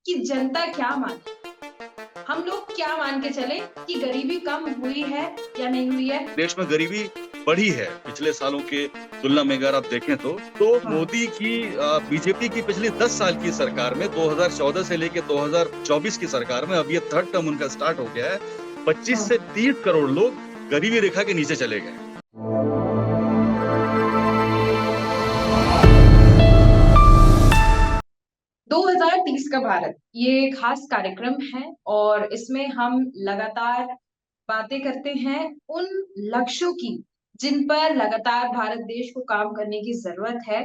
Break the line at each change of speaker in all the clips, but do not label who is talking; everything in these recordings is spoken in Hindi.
कि जनता क्या माने। हम लोग क्या मान के चले कि गरीबी कम हुई है या नहीं हुई है।
देश में गरीबी बढ़ी है पिछले सालों के तुलना में अगर आप देखें तो
हाँ,
मोदी की बीजेपी की पिछली 10 साल की सरकार में 2014 से लेके 2024 की सरकार में अब ये थर्ड टर्म उनका स्टार्ट हो गया है। 25 से
हाँ।
30 करोड़ लोग गरीबी रेखा के नीचे चले गए।
2030 का भारत ये खास कार्यक्रम है और इसमें हम लगातार बातें करते हैं उन लक्ष्यों की जिन पर लगातार भारत देश को काम करने की जरूरत है।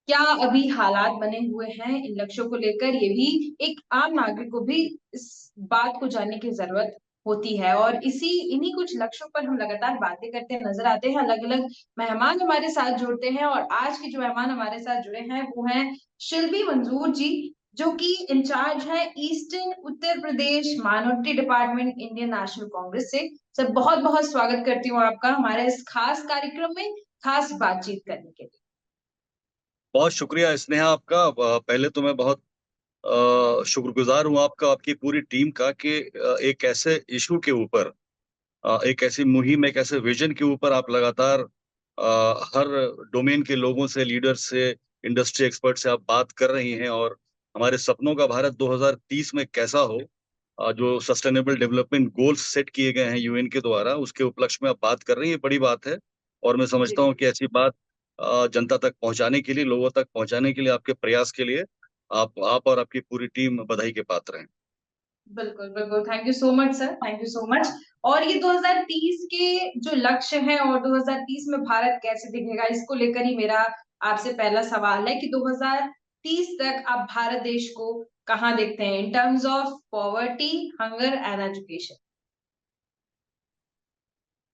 क्या अभी हालात बने हुए हैं इन लक्ष्यों को लेकर, ये भी एक आम नागरिक को भी इस बात को जानने की जरूरत होती है। और इन्हीं कुछ लक्ष्यों पर हम लगातार बातें करते नजर आते हैं। अलग अलग मेहमान हमारे साथ जुड़ते हैं और आज के जो मेहमान हमारे साथ जुड़े हैं वो हैं शिल्पी मंजूर जी, जो कि इंचार्ज है eastern Uttar Pradesh minority department Indian National Congress से। सर, बहुत बहुत स्वागत करती हूँ आपका हमारे इस खास कार्यक्रम में, खास बातचीत करने के लिए।
बहुत शुक्रिया स्नेहा आपका। पहले तो मैं बहुत शुक्रगुजार हूँ आपका, आपकी पूरी टीम का कि एक ऐसे इशू के ऊपर, एक ऐसी मुहिम, एक ऐसे विजन के ऊपर आप लगातार हर डोमेन के लोगों से, लीडर से, इंडस्ट्री एक्सपर्ट से आप बात कर रही हैं और हमारे सपनों का भारत 2030 में कैसा हो, जो सस्टेनेबल डेवलपमेंट गोल्स सेट किए गए हैं यूएन के द्वारा, उसके उपलक्ष्य में आप बात कर रही हैं, बड़ी बात है। और मैं समझता
जी,
हूँ कि ऐसी बात जनता तक पहुँचाने के लिए, लोगों तक पहुँचाने के लिए आपके प्रयास के लिए आप और आपकी पूरी टीम बधाई के पात्र हैं।
बिल्कुल, बिल्कुल। Thank you so much sir, thank you so much. और ये 2030 के जो लक्ष्य हैं और 2030 में भारत कैसे दिखेगा, इसको लेकर ही मेरा आपसे पहला सवाल है कि 2030 तक आप भारत देश को कहाँ देखते हैं in terms of poverty, hunger and education?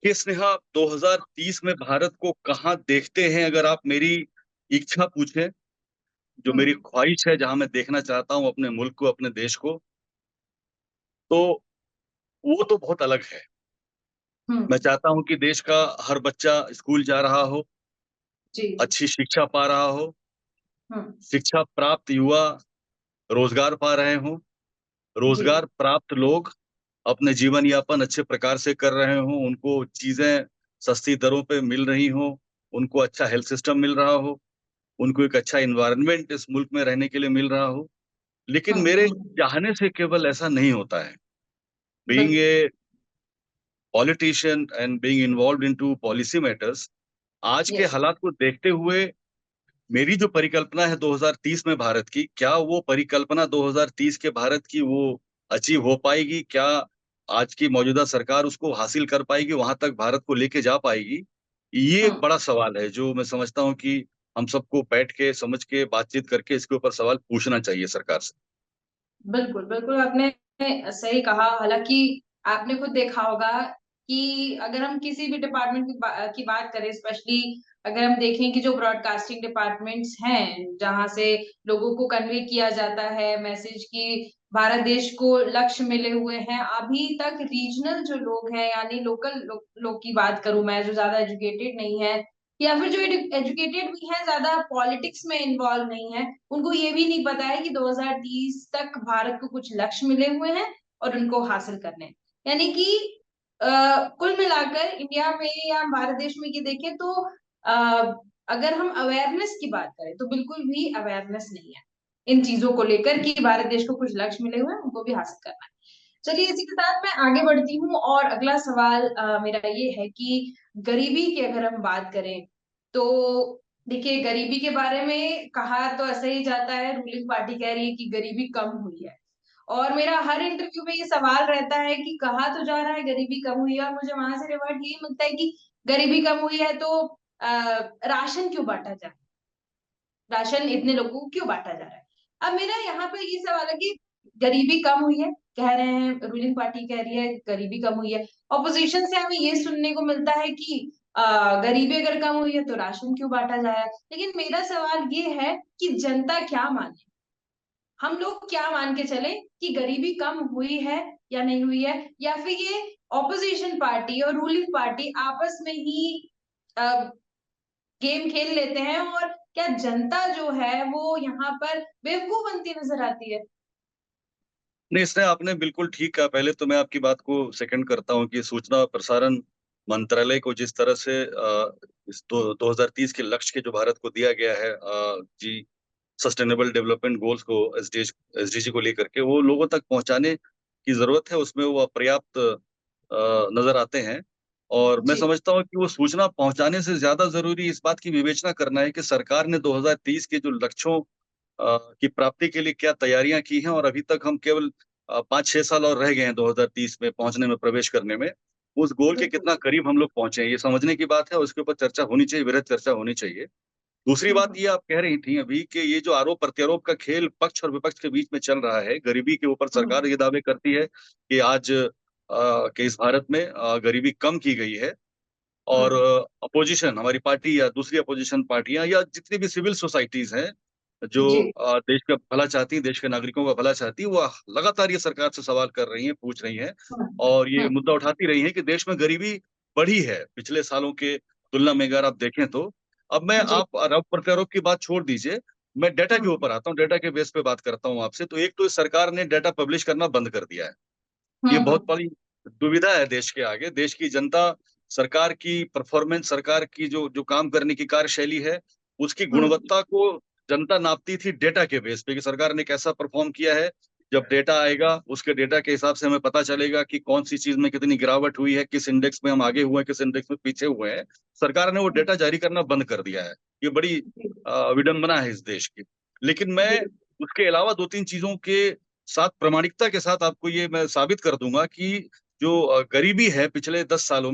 ये स्नेहा, 2030 में भारत को कहाँ देखते हैं, अगर आप मेरी इच्छा पूछें, जो
हुँ,
मेरी ख्वाहिश है, जहाँ मैं देखना चाहता हूँ अपने मुल्क को, अपने देश को, तो वो तो बहुत अलग है।
हुँ,
मैं चाहता हूँ कि देश का हर बच्चा स्कूल जा रहा हो,
जी, जी।
अच्छी शिक्षा पा रहा हो,
हुँ,
शिक्षा प्राप्त युवा रोजगार पा रहे हों,
जी।
रोजगार प्राप्त लोग अपने जीवन यापन अच्छे प्रकार से कर रहे हों, उनको चीज़ें सस्ती दरों पे मिल रही हों, उनको अच्छा हेल्थ सिस्टम मिल रहा हो, उनको एक अच्छा एनवायरनमेंट इस मुल्क में रहने के लिए मिल रहा हो। लेकिन
हुँ,
मेरे
हुँ,
चाहने से केवल ऐसा नहीं होता है। बीइंग
बिल्कुल।
A politician and being involved into policy matters, आज के
यस।
हालात को देखते हुए मेरी जो परिकल्पना है 2030 में भारत की, क्या वो परिकल्पना 2030 के भारत की वो अचीव हो पाएगी? क्या आज की मौजूदा सरकार उसको हासिल कर पाएगी, वहाँ तक भारत को लेके जा पाएगी? ये
हुँ।
एक बड़ा सवाल है, जो मैं समझता हूँ कि हम सबको बैठ के, समझ के, बातचीत करके इसके ऊपर सवाल पूछना चाहिए सरकार से।
बिल्कुल, बिल्कुल आपने सही कहा। हालाँकि आपने खुद देखा होगा कि अगर हम किसी भी डिपार्टमेंट की बात करें, स्पेशली अगर हम देखें कि जो ब्रॉडकास्टिंग डिपार्टमेंट्स हैं, जहाँ से लोगों को कन्वे किया जाता है मैसेज कि भारत देश को लक्ष्य मिले हुए हैं, अभी तक रीजनल जो लोग हैं यानी लोकल लोग की बात करूँ मैं, जो ज़्यादा एजुकेटेड नहीं है या फिर जो एजुकेटेड भी हैं, ज़्यादा पॉलिटिक्स में इन्वॉल्व नहीं है, उनको ये भी नहीं पता है कि 2030 तक भारत को कुछ लक्ष्य मिले हुए हैं और उनको हासिल करने हैं। यानी कि कुल मिलाकर इंडिया में या भारत देश में ये देखें तो अगर हम अवेयरनेस की बात करें तो बिल्कुल भी अवेयरनेस नहीं है इन चीजों को लेकर कि भारत देश को कुछ लक्ष्य मिले हुए हैं, उनको भी हासिल करना है। चलिए, इसी के साथ मैं आगे बढ़ती हूँ और अगला सवाल मेरा ये है कि गरीबी की अगर हम बात करें, तो देखिए गरीबी के बारे में कहा तो ऐसा ही जाता है, रूलिंग पार्टी कह रही है कि गरीबी कम हुई है। और मेरा हर इंटरव्यू में ये सवाल रहता है कि कहा तो जा रहा है गरीबी कम हुई है और मुझे वहां से रिवर्ट यही मिलता है कि गरीबी कम हुई है तो राशन क्यों बांटा जा रहा है, राशन इतने लोगों को क्यों बांटा जा रहा है। अब मेरा यहाँ पे ये सवाल है कि गरीबी कम हुई है, कह रहे हैं रूलिंग पार्टी कह रही है गरीबी कम हुई है, ऑपोजिशन से हमें ये सुनने को मिलता है कि गरीबी अगर कम हुई है तो राशन क्यों बांटा जा रहा है। लेकिन मेरा सवाल ये है कि जनता क्या माने, हम लोग क्या मान के चले कि गरीबी कम हुई है या नहीं हुई है, या फिर ये ऑपोजिशन पार्टी और रूलिंग पार्टी आपस में ही गेम खेल लेते हैं और क्या जनता जो है वो यहाँ पर बेवकूफ बनती नजर आती है?
नहीं, इसने आपने बिल्कुल ठीक कहा। पहले तो मैं आपकी बात को सेकंड करता हूँ कि सूचना और प्रसारण मंत्रालय को जिस तरह से इस 2030 के लक्ष्य के जो भारत को दिया गया है, जी सस्टेनेबल डेवलपमेंट गोल्स को, एसडीजी को लेकर के वो लोगों तक पहुंचाने की जरूरत है, उसमें वो अपर्याप्त नजर आते हैं। और मैं
जी।
समझता हूँ कि वो सूचना पहुंचाने से ज्यादा जरूरी इस बात की विवेचना करना है कि सरकार ने 2030 के जो लक्ष्यों की प्राप्ति के लिए क्या तैयारियां की हैं, और अभी तक हम केवल 5-6 साल और रह गए हैं 2030 में पहुंचने में, प्रवेश करने में। उस गोल के
बिल्कुल।
कितना करीब हम लोग पहुंचे हैं, ये समझने की बात है, उसके ऊपर चर्चा होनी चाहिए, वृहद चर्चा होनी चाहिए। दूसरी बात
हम्म।
ये आप कह रही थी अभी कि ये जो आरोप प्रत्यारोप का खेल पक्ष और विपक्ष के बीच में चल रहा है, गरीबी के ऊपर सरकार
हम्म।
ये दावे करती है कि आज के इस भारत में गरीबी कम की गई है। और
हम्म।
अपोजिशन, हमारी पार्टी या दूसरी अपोजिशन पार्टियां या जितनी भी सिविल सोसाइटीज हैं जो
जी।
देश का भला चाहती हैं, देश के नागरिकों का भला चाहती हैं, वो लगातार ये सरकार से सवाल कर रही हैं, पूछ रही हैं,
हम्म।
और ये
हम्म।
मुद्दा उठाती रही हैं कि देश में गरीबी बढ़ी है पिछले सालों के तुलना में, अगर आप देखें तो। अब मैं,
जी।
आप आरोप प्रत्यारोप की बात छोड़ दीजिए, मैं डेटा के
हम्म।
ऊपर आता हूँ, डेटा के बेस पे बात करता हूँ आपसे। तो एक तो इस सरकार ने डेटा पब्लिश करना बंद कर दिया है। ये बहुत
हम्म।
बड़ी दुविधा है देश के आगे। देश की जनता सरकार की परफॉर्मेंस, सरकार की जो जो काम करने की कार्यशैली है, उसकी
हम्म।
गुणवत्ता को जनता नापती थी डेटा के बेस पे कि सरकार ने कैसा परफॉर्म किया है। जब डेटा आएगा, उसके डेटा के हिसाब से हमें पता चलेगा कि कौन सी चीज में कितनी गिरावट हुई है, किस इंडेक्स में हम आगे हुए हैं, किस इंडेक्स में पीछे हुए हैं। सरकार ने वो
हम्म।
डेटा जारी करना बंद कर दिया है। ये बड़ी
जी।
विडंबना है इस देश की। लेकिन मैं
जी।
उसके अलावा 2-3 चीजों के साथ, प्रामाणिकता के साथ आपको ये मैं साबित कर दूंगा कि जो गरीबी है पिछले 10 सालों